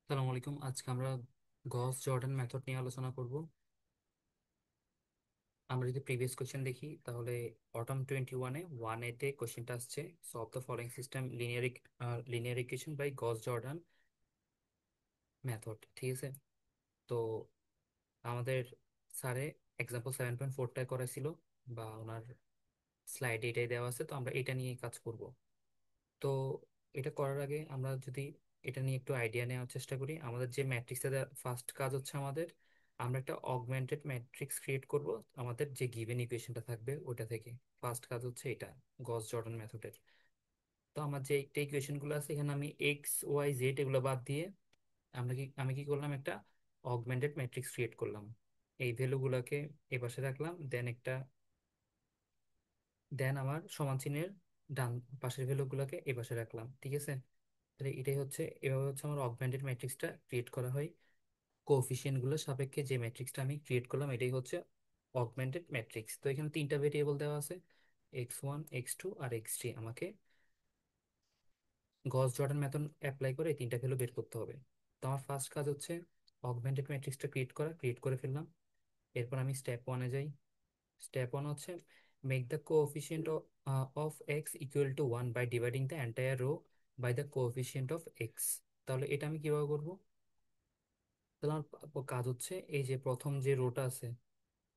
আসসালামু আলাইকুম। আজকে আমরা গস জর্ডান মেথড নিয়ে আলোচনা করব। আমরা যদি প্রিভিয়াস কোশ্চেন দেখি তাহলে অটম 21-এ 1A-তে কোশ্চেনটা আসছে, solve the following system linear equation by Gauss Jordan method. ঠিক আছে, তো আমাদের স্যারে এক্সাম্পল 7.4টায় করাইছিল, বা ওনার স্লাইডে এটাই দেওয়া আছে, তো আমরা এটা নিয়ে কাজ করব। তো এটা করার আগে আমরা যদি এটা নিয়ে একটু আইডিয়া নেওয়ার চেষ্টা করি, আমাদের যে ম্যাট্রিক্সটা ফার্স্ট কাজ হচ্ছে আমাদের, আমরা একটা অগমেন্টেড ম্যাট্রিক্স ক্রিয়েট করব আমাদের যে গিভেন ইকুয়েশনটা থাকবে ওটা থেকে। ফার্স্ট কাজ হচ্ছে এটা, গস জর্ডান মেথডের। তো আমার যে একটা ইকুয়েশনগুলো আছে এখানে আমি এক্স ওয়াই জেড এগুলো বাদ দিয়ে আমি কি করলাম, একটা অগমেন্টেড ম্যাট্রিক্স ক্রিয়েট করলাম। এই ভ্যালুগুলোকে এ পাশে রাখলাম, দেন আমার সমান চিহ্নের ডান পাশের ভ্যালুগুলোকে এ পাশে রাখলাম। ঠিক আছে, তাহলে এটাই হচ্ছে, এভাবে হচ্ছে আমার অগমেন্টেড ম্যাট্রিক্সটা ক্রিয়েট করা হয়। কোএফিসিয়েন্ট গুলোর সাপেক্ষে যে ম্যাট্রিক্সটা আমি ক্রিয়েট করলাম এটাই হচ্ছে অগমেন্টেড ম্যাট্রিক্স। তো এখানে তিনটা ভেরিয়েবল দেওয়া আছে, x1 x2 আর x3। আমাকে গস জর্ডান মেথড অ্যাপ্লাই করে এই তিনটা ভ্যালু বের করতে হবে। তো আমার ফার্স্ট কাজ হচ্ছে অগমেন্টেড ম্যাট্রিক্সটা ক্রিয়েট করে ফেললাম। এরপর আমি স্টেপ 1-এ যাই। স্টেপ 1 হচ্ছে make the coefficient of x equal to 1 by dividing the entire row by the coefficient of x. তাহলে এটা আমি কিভাবে করব? তাহলে আমার কাজ হচ্ছে এই যে প্রথম যে রোটা আছে,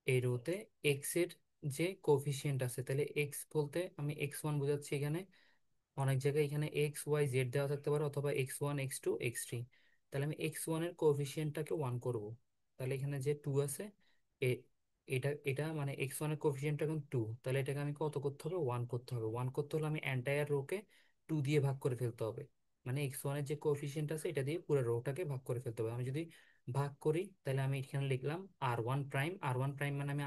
এই রোতে এক্স এর যে কোফিসিয়েন্ট আছে, তাহলে এক্স বলতে আমি x1 বোঝাচ্ছি এখানে। অনেক জায়গায় এখানে x y z দেওয়া থাকতে পারে, অথবা x1 x2 x3। তাহলে আমি x1 এর কোফিসিয়েন্টটাকে 1 করব। তাহলে এখানে যে 2 আছে, এ- এটা এটা মানে x1 এর কোফিসিয়েন্টটা এখন 2, তাহলে এটাকে আমি কত করতে হবে? 1 করতে হবে। 1 করতে হলে আমি এন্টায়ার রোকে 2 দিয়ে ভাগ করে ফেলতে হবে। মানে x1 এর যে কোফিসিয়েন্ট আছে এটা দিয়ে পুরো রোটাকে ভাগ করে ফেলতে হবে। আমি যদি ভাগ করি তাহলে আমি এখানে লিখলাম আর ওয়ান প্রাইম। আর ওয়ান প্রাইম মানে আমি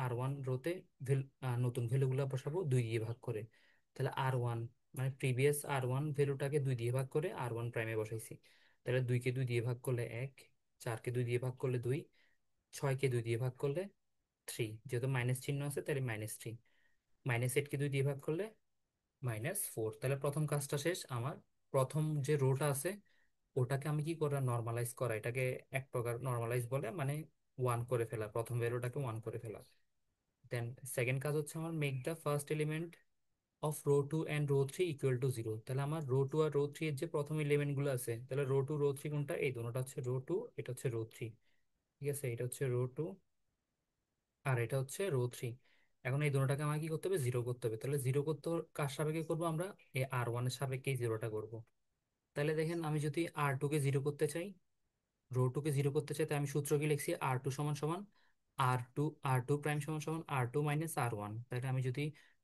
আর ওয়ান রোতে নতুন ভ্যালুগুলো বসাবো 2 দিয়ে ভাগ করে। তাহলে আর ওয়ান মানে প্রিভিয়াস আর ওয়ান ভ্যালুটাকে 2 দিয়ে ভাগ করে আর ওয়ান প্রাইমে বসাইছি। তাহলে 2কে 2 দিয়ে ভাগ করলে 1, 4কে 2 দিয়ে ভাগ করলে 2, 6কে 2 দিয়ে ভাগ করলে 3, যেহেতু মাইনাস চিহ্ন আছে তাহলে -3, -8কে 2 দিয়ে ভাগ করলে -4। তাহলে প্রথম কাজটা শেষ আমার। প্রথম যে রোটা আছে ওটাকে আমি কি করা, নর্মালাইজ করা। এটাকে এক প্রকার নর্মালাইজ বলে, মানে 1 করে ফেলা, প্রথম ভ্যালুটাকে 1 করে ফেলা। দেন সেকেন্ড কাজ হচ্ছে আমার make the first element of rho 2 and rho 3 equal to 0। তাহলে আমার রো 2 আর রো 3 এর যে প্রথম এলিমেন্ট গুলো আছে, তাহলে রো 2 রো 3 কোনটা? এই দুটোটা হচ্ছে রো 2, এটা হচ্ছে রো 3। ঠিক আছে, এটা হচ্ছে রো 2 আর এটা হচ্ছে রো 3। এখন এই দুটোটাকে আমাকে কি করতে হবে? 0 করতে হবে। তাহলে 0 করতে কার সাপেক্ষে করবো? আমরা এই আর ওয়ানের সাপেক্ষে 0টা করবো। তাহলে দেখেন, আমি যদি আর 2 কে 0 করতে চাই, রো 2 কে 0 করতে চাই, তাই আমি সূত্র কি লিখছি? আর 2 সমান সমান আর টু প্রাইম সমান সমান আর 2 মাইনাস আর 1। তাহলে আমি যদি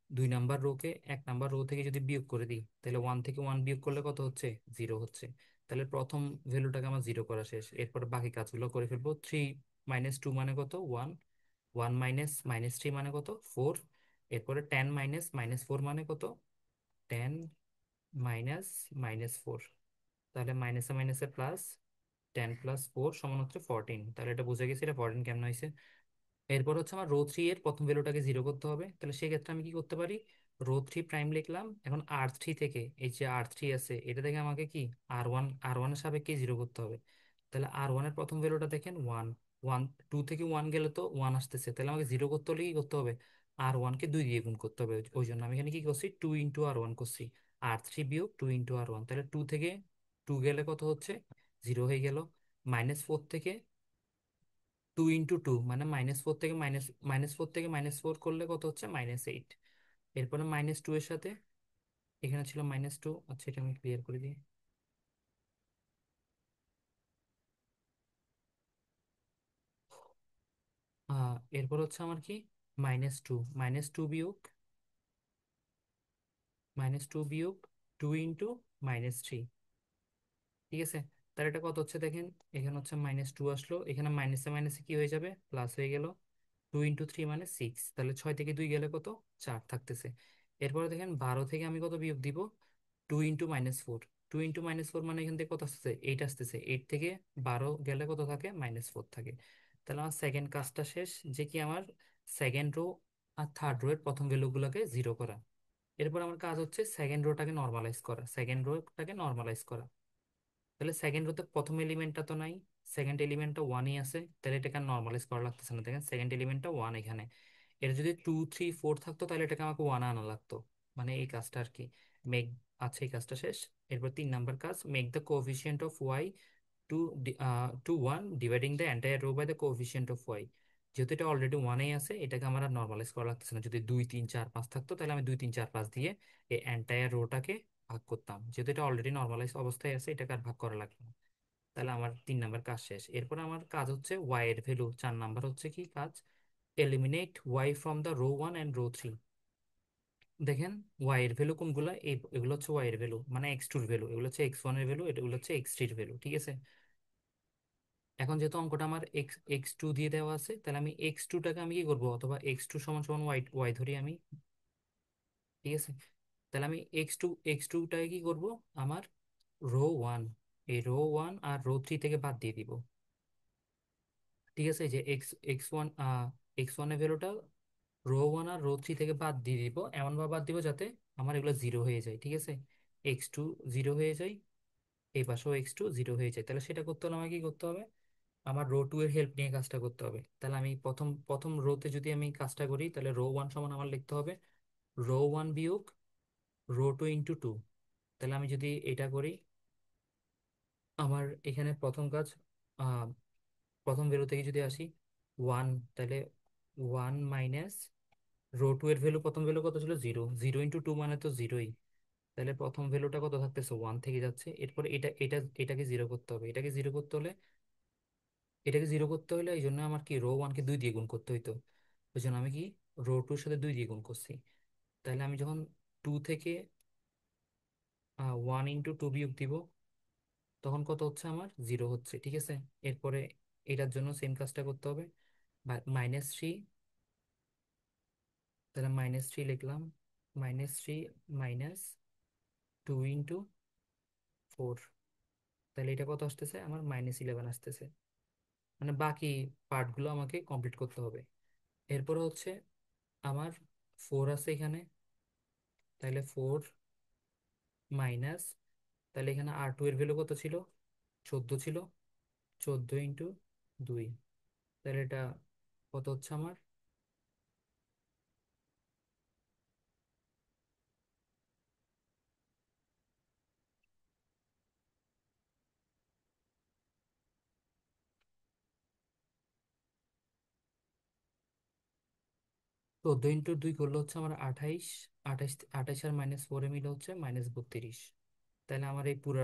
2 নাম্বার রোকে 1 নাম্বার রো থেকে যদি বিয়োগ করে দিই, তাহলে 1 থেকে 1 বিয়োগ করলে কত হচ্ছে? 0 হচ্ছে। তাহলে প্রথম ভ্যালুটাকে আমার 0 করা শেষ। এরপর বাকি কাজগুলো করে ফেলবো। 3 - 2 মানে কত? 1। 1 - -3 মানে কত? 4। এরপরে 10 - -4 মানে কত? 10 - -4। তাহলে মাইনাসে মাইনাসে প্লাস, 10 + 4 সমান হচ্ছে 14। তাহলে এটা বুঝে গেছি এটা 14 কেমন হয়েছে। এরপর হচ্ছে আমার রো 3 এর প্রথম ভ্যালুটাকে 0 করতে হবে। তাহলে সেক্ষেত্রে আমি কি করতে পারি? রো 3 প্রাইম লিখলাম। এখন আর 3 থেকে, এই যে আর 3 আছে এটা থেকে আমাকে কি আর ওয়ানের সাপেক্ষে 0 করতে হবে। তাহলে আর 1 এর প্রথম ভ্যালুটা দেখেন 1। 2 থেকে 1 গেলে তো 1 আসতেছে, তাহলে আমাকে 0 করতে হলে কি করতে হবে? আর 1কে 2 দিয়ে গুণ করতে হবে। ওই জন্য আমি এখানে কি করছি? 2 × আর 1 করছি। আর 3 - 2 × আর 1, তাহলে 2 থেকে 2 গেলে কত হচ্ছে? 0 হয়ে গেল। -4 থেকে 2 × 2 মানে -4 করলে কত হচ্ছে? -8। এরপরে -2 এর সাথে এখানে ছিল -2, আচ্ছা এটা আমি ক্লিয়ার করে দিই। এরপর হচ্ছে আমার কি, -2 -2 ঠিক আছে। তার এটা কত হচ্ছে দেখেন, এখানে হচ্ছে -2 আসলো, এখানে মাইনাসে মাইনাসে কি হয়ে যাবে? প্লাস হয়ে গেল। 2 × 3 মানে 6, তাহলে 6 থেকে 2 গেলে কত? 4 থাকতেছে। এরপরে দেখেন 12 থেকে আমি কত বিয়োগ দিব? 2 × -4। 2 × -4 মানে এখান থেকে কত আসতেছে? 8 আসতেছে। 8 থেকে 12 গেলে কত থাকে? -4 থাকে। তাহলে আমার সেকেন্ড কাজটা শেষ, যে কি আমার সেকেন্ড রো আর থার্ড রো এর প্রথম ভ্যালুগুলোকে 0 করা। এরপর আমার কাজ হচ্ছে সেকেন্ড রোটাকে নর্মালাইজ করা। তাহলে সেকেন্ড রোতে প্রথম এলিমেন্টটা তো নাই, সেকেন্ড এলিমেন্টটা ওয়ানই আছে, তাহলে এটাকে নর্মালাইজ করা লাগতেছে না। দেখেন সেকেন্ড এলিমেন্টটা ওয়ান এখানে। এটা যদি 2 3 4 থাকতো তাহলে এটাকে আমাকে ওয়ান আনা লাগতো। মানে এই কাজটা আর কি। মেক, আচ্ছা এই কাজটা শেষ। এরপর 3 নাম্বার কাজ, make the coefficient of y to to one dividing the entire row by the coefficient of y. যেহেতু এটা অলরেডি ওয়ানেই আছে, এটাকে আমার আর নর্মালাইজ করা লাগতেছে না। যদি 2 3 4 5 থাকতো তাহলে আমি 2 3 4 5 দিয়ে এই এন্টায়ার রোটাকে ভাগ করতাম। যেহেতু এটা অলরেডি নর্মালাইজ অবস্থায় আছে, এটাকে আর ভাগ করা লাগবে না। তাহলে আমার 3 নাম্বার কাজ শেষ। এরপর আমার কাজ হচ্ছে ওয়াই এর ভ্যালু। 4 নাম্বার হচ্ছে কি কাজ, eliminate y from the row one and row three. দেখেন ওয়াই এর ভ্যালু কোনগুলো, এগুলো হচ্ছে ওয়াই এর ভ্যালু, মানে এক্স টুর ভ্যালু। এগুলো হচ্ছে এক্স 1 এর ভ্যালু, এগুলো হচ্ছে এক্স 3 এর ভ্যালু, ঠিক আছে। এখন যেহেতু অঙ্কটা আমার এক্স এক্স টু দিয়ে দেওয়া আছে, তাহলে আমি এক্স 2টাকে আমি কি করবো, অথবা এক্স 2 সমান সমান ওয়াই ওয়াই ধরি আমি, ঠিক আছে। তাহলে আমি এক্স টুটাকে কি করব, আমার রো ওয়ান, এই রো ওয়ান আর রো থ্রি থেকে বাদ দিয়ে দিব, ঠিক আছে। এই যে এক্স ওয়ান এর ভ্যালুটা রো ওয়ান আর রো থ্রি থেকে বাদ দিয়ে দিব, এমনভাবে বাদ দিব যাতে আমার এগুলো জিরো হয়ে যায়, ঠিক আছে। এক্স 2 জিরো হয়ে যায়, এই পাশেও এক্স 2 জিরো হয়ে যায়। তাহলে সেটা করতে হলে আমাকে কি করতে হবে, আমার রো 2 এর হেল্প নিয়ে কাজটা করতে হবে। তাহলে আমি প্রথম প্রথম রোতে যদি আমি কাজটা করি, তাহলে রো ওয়ান সমান আমার লিখতে হবে রো ওয়ান বিয়োগ রো 2 × 2। তাহলে আমি যদি এটা করি, আমার এখানে প্রথম কাজ, আহ, প্রথম ভ্যালু থেকে যদি আসি ওয়ান, তাহলে ওয়ান মাইনাস রো 2 এর ভ্যালু, প্রথম ভ্যালু কত ছিল, জিরো। 0 × 2 মানে তো জিরোই। তাহলে প্রথম ভ্যালুটা কত থাকতেছে, ওয়ান থেকে যাচ্ছে। এরপর এটাকে জিরো করতে হবে। এটাকে জিরো করতে হলে এই জন্য আমার কি রো 1কে 2 দিয়ে গুণ করতে হইতো। ওই জন্য আমি কি রো 2 এর সাথে 2 দিয়ে গুণ করছি। তাহলে আমি যখন 2 থেকে 1 × 2 বিয়োগ দিব, তখন কত হচ্ছে, আমার জিরো হচ্ছে, ঠিক আছে। এরপরে এটার জন্য সেম কাজটা করতে হবে, -3। তাহলে -3 লিখলাম, -3 -2 × 4। তাহলে এটা কত আসতেছে, আমার -11 আসতেছে। মানে বাকি পার্টগুলো আমাকে কমপ্লিট করতে হবে। এরপরে হচ্ছে আমার 4 আছে এখানে, তাহলে 4 মাইনাস, তাহলে এখানে R2 এর ভ্যালু কত ছিল, 14 ছিল। 14 × 2, তাহলে এটা কত হচ্ছে আমার, 14 × 2 করলে হচ্ছে আমার 28। 28, 28 আর -4 মিলে হচ্ছে -32। তাহলে আমার এই পুরো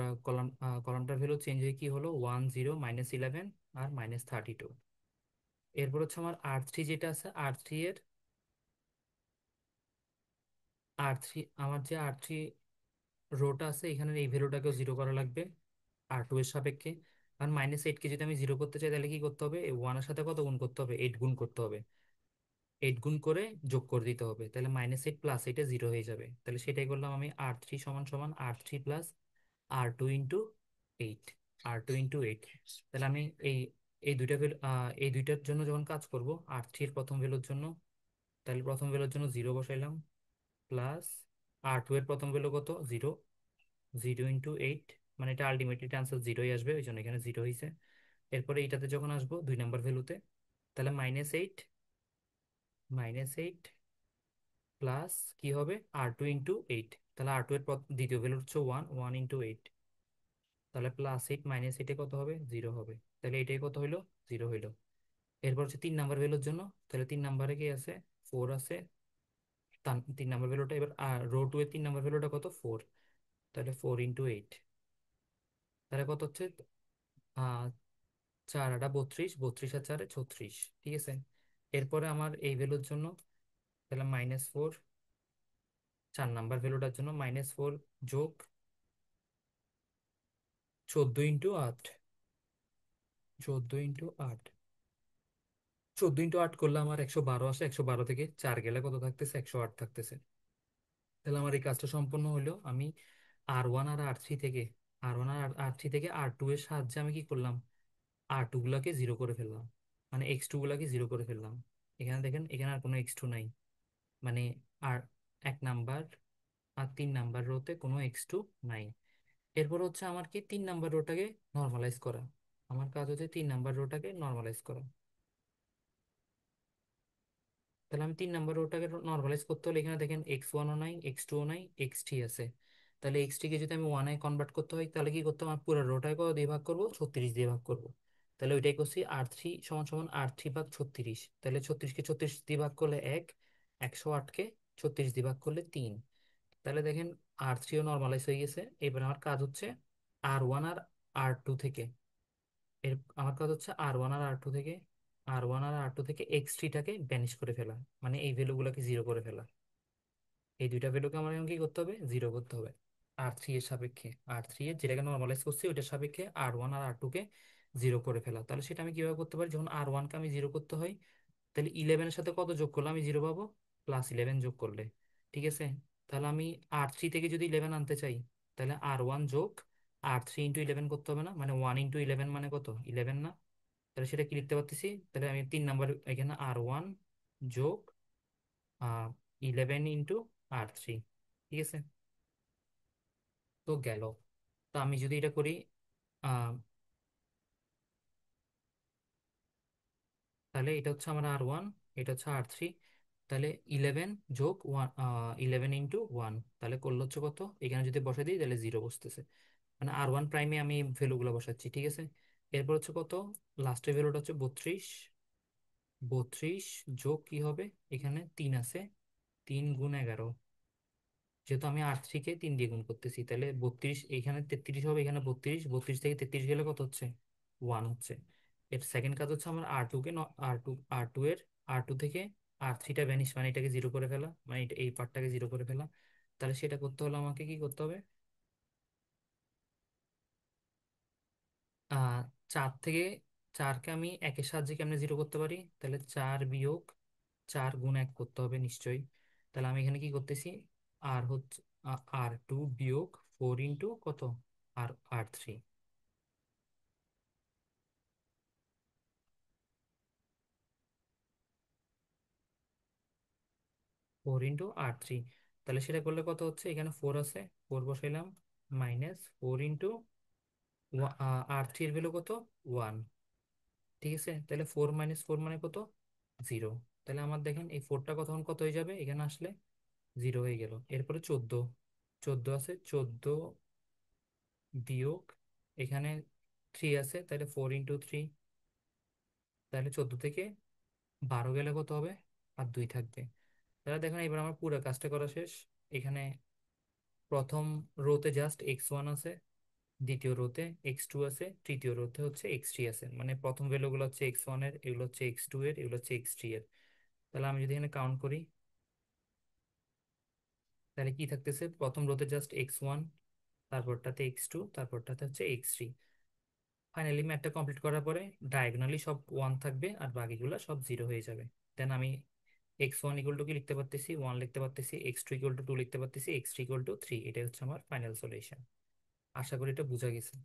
কলামটার ভ্যালু চেঞ্জ হয়ে কি হলো, 10 -11 আর -32। এরপর হচ্ছে আমার R3 যেটা আছে, আর থ্রি আমার যে R3 রোটা আছে, এখানে এই ভ্যালুটাকেও জিরো করা লাগবে R2 এর সাপেক্ষে। আর -8কে যদি আমি জিরো করতে চাই, তাহলে কি করতে হবে, ওয়ানের সাথে কত গুণ করতে হবে, 8 গুণ করতে হবে। 8 গুণ করে যোগ করে দিতে হবে, তাহলে -8 প্লাস এটা জিরো হয়ে যাবে। তাহলে সেটাই করলাম আমি, R3 সমান সমান R3 প্লাস R2 × 8। R2 × 8। তাহলে আমি এই এই দুইটা এই দুইটার জন্য যখন কাজ করব, R3 এর প্রথম ভ্যালুর জন্য, তাহলে প্রথম ভ্যালুর জন্য জিরো বসাইলাম, প্লাস R2 এর প্রথম ভ্যালু কত, জিরো। 0 × 8, মানে এটা আলটিমেটলি আনসার জিরোই আসবে, ওই জন্য এখানে জিরো হয়েছে। এরপরে এইটাতে যখন আসবো 2 নাম্বার ভ্যালুতে, তাহলে -8 প্লাস কি হবে, R2 × 8। তাহলে R2 এর দ্বিতীয় ভ্যালু হচ্ছে 1, 1 × 8। তাহলে +8 - 8 কত হবে, জিরো হবে। তাহলে এটাই কত হইলো, জিরো হইলো। এরপর হচ্ছে 3 নাম্বার ভ্যালুর জন্য, তাহলে 3 নাম্বারে কি আছে, 4 আছে। 3 নাম্বার ভ্যালুটা এবার রো 2 এর 3 নাম্বার ভ্যালুটা কত, 4। তাহলে 4 × 8, তাহলে কত হচ্ছে, আহ 4 × 8 = 32, 32 আর 4 = 36, ঠিক আছে। এরপরে আমার এই ভ্যালুর জন্য, তাহলে -4, 4 নাম্বার ভ্যালুটার জন্য -4 যোগ 14 × 8। 14 × 8, 14 × 8 করলে আমার 112 আসে। 112 থেকে 4 গেলে কত থাকতেছে, 108 থাকতেছে। তাহলে আমার এই কাজটা সম্পূর্ণ হলো। আমি আর ওয়ান আর আর থ্রি থেকে R2 এর সাহায্যে আমি কি করলাম, R2 গুলাকে জিরো করে ফেললাম, মানে X2 গুলাকে জিরো করে ফেললাম। এখানে দেখেন, এখানে আর কোনো X2 নাই, মানে আর 1 নাম্বার আর 3 নাম্বার রোতে কোনো X2 নাই। এরপর হচ্ছে আমার কি 3 নাম্বার রোটাকে নর্মালাইজ করা। আমার কাজ হচ্ছে 3 নাম্বার রোটাকে নর্মালাইজ করা। তাহলে আমি 3 নাম্বার রোটাকে নর্মালাইজ করতে হলে এখানে দেখেন x1ও নাই, x2ও নাই, x3 আছে। তাহলে x3 কে যদি আমি ওয়ানে কনভার্ট করতে হয় তাহলে কি করতে হবে, আমার পুরো রোটাকে কত দিয়ে ভাগ করবো, 36 দিয়ে ভাগ করবো। তাহলে ওইটাই করছি, r3 সমান সমান r3 ভাগ 36। তাহলে 36কে 36 দিয়ে ভাগ করলে 1, 108কে 36 দিয়ে ভাগ করলে 3। তাহলে দেখেন r3ও নর্মালাইজ হয়ে গেছে। এবার আমার কাজ হচ্ছে r1 আর r2 থেকে, এর আমার কাজ হচ্ছে আর ওয়ান আর আর টু থেকে x3টাকে ব্যানিশ করে ফেলা, মানে এই ভ্যালুগুলোকে জিরো করে ফেলা। এই দুইটা ভ্যালুকে আমার এখন কি করতে হবে, জিরো করতে হবে। আর থ্রি এর সাপেক্ষে, আর থ্রি এর যেটাকে নর্মালাইজ করছি ওইটার সাপেক্ষে আর ওয়ান আর আর টুকে জিরো করে ফেলা। তাহলে সেটা আমি কিভাবে করতে পারি, যখন আর ওয়ানকে আমি জিরো করতে হয় তাহলে 11-এর সাথে কত যোগ করলে আমি জিরো পাবো, +11 যোগ করলে। ঠিক আছে। তাহলে আমি আর থ্রি থেকে যদি 11 আনতে চাই তাহলে আর ওয়ান যোগ আর3 × 11 করতে হবে না, মানে 1 × 11 মানে কত, 11 না? তাহলে সেটা কি লিখতে পারতেছি, তাহলে আমি 3 নাম্বার এখানে আর ওয়ান যোগ 11 × আর3। ঠিক আছে, তো গেল। তো আমি যদি এটা করি, আহ, তাহলে এটা হচ্ছে আমার আর ওয়ান, এটা হচ্ছে আর থ্রি। তাহলে 11 যোগ 1, 11 × 1, তাহলে করলে হচ্ছে কত, এখানে যদি বসে দিই তাহলে জিরো বসতেছে। মানে আর1 প্রাইমে আমি ভ্যালুগুলো বসাচ্ছি। ঠিক আছে। এরপর হচ্ছে কত, লাস্টের ভ্যালুটা হচ্ছে 32। 32 যোগ কি হবে, এখানে 3 আছে, 3 × 11। যেহেতু আমি আর3কে 3 দিয়ে গুণ করতেছি তাহলে 32, এখানে 33 হবে, এখানে 32, 32 থেকে 33 গেলে কত হচ্ছে, 1 হচ্ছে। এর সেকেন্ড কাজ হচ্ছে আমার আর টুকে, আর টু এর আর টু থেকে আর3টা ভ্যানিশ, মানে এটাকে জিরো করে ফেলা, মানে এই পার্টটাকে জিরো করে ফেলা। তাহলে সেটা করতে হলে আমাকে কি করতে হবে, আহ 4 থেকে, 4কে আমি একের সাহায্যে কেমনে জিরো করতে পারি, তাহলে 4 - 4 × 1 করতে হবে নিশ্চয়ই। তাহলে আমি এখানে কি করতেছি, আর হচ্ছে আর2 - 4 কত, আর3। 4 × আর3, তাহলে সেটা করলে কত হচ্ছে, এখানে 4 আছে, 4 বসাইলাম, -4 × আর থ্রি এর ভ্যালু কত, 1। ঠিক আছে, তাহলে 4 - 4 মানে কত, 0। তাহলে আমার দেখেন এই ফোরটা তখন কত হয়ে যাবে, এখানে আসলে 0 হয়ে গেল। এরপরে 14, 14 আছে, 14 বিয়োগ, এখানে 3 আছে, তাহলে 4 × 3। তাহলে 14 থেকে 12 গেলে কত হবে, আর 2 থাকবে। তাহলে দেখেন এবার আমার পুরো কাজটা করা শেষ। এখানে প্রথম রোতে জাস্ট x1 আছে, দ্বিতীয় রোতে x2 আছে, তৃতীয় রোতে হচ্ছে x3 আছে। মানে প্রথম ভ্যালুগুলো হচ্ছে x1 এর, এগুলো হচ্ছে x2 এর, এগুলো হচ্ছে x3 এর। তাহলে আমি যদি এখানে কাউন্ট করি তাহলে কি থাকতেছে, প্রথম রোতে জাস্ট x1, তারপরটাতে x2, তারপরটাতে হচ্ছে x3। ফাইনালি ম্যাথটা কমপ্লিট করার পরে ডায়াগোনালি সব 1 থাকবে আর বাকিগুলো সব 0 হয়ে যাবে। দেন আমি x1 = কি লিখতে পারতেছি, 1 লিখতে পারতেছি, x2 = 2 লিখতে পারতেছি, x3 = 3। এটাই হচ্ছে আমার ফাইনাল সলিউশন। আশা করি এটা বোঝা গেছে।